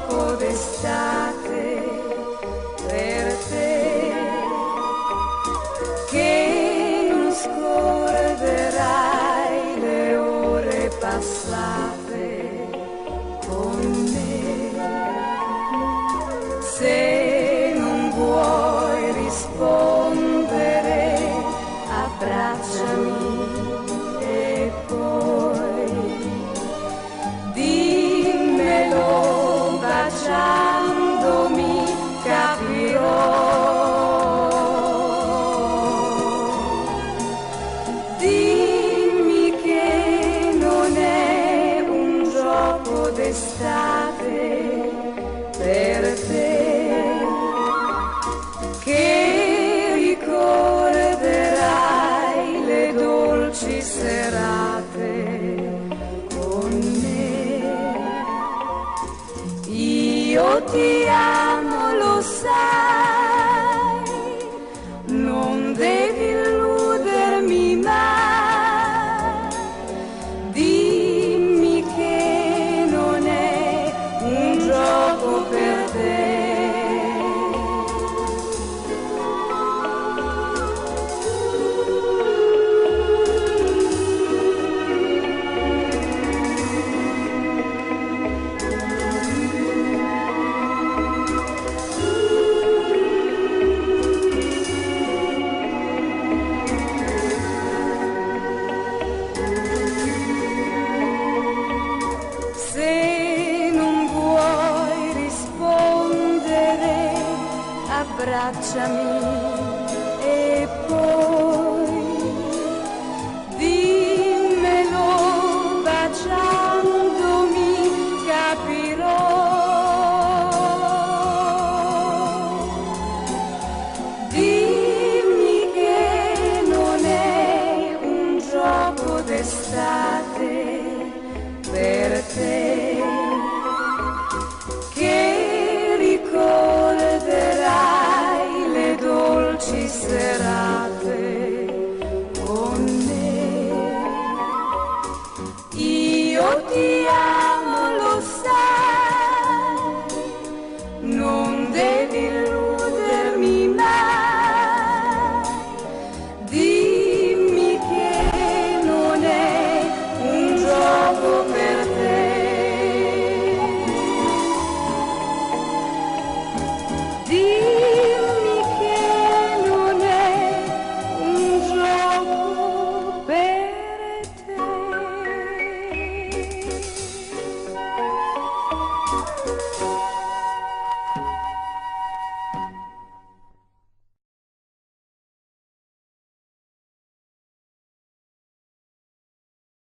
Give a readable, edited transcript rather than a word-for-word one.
gioco d'estate per te, che non scorderai le ore passate con me. Se non vuoi rispondere, abbracciami e poi dimmelo baciandomi, capirò. Dimmi che non è un gioco d'estate per te, che ricorderai le dolci serate con me. Io ti amo, lo sai, non devi illudermi mai. Dimmi che non è un gioco per te. Se non vuoi rispondere, abbracciami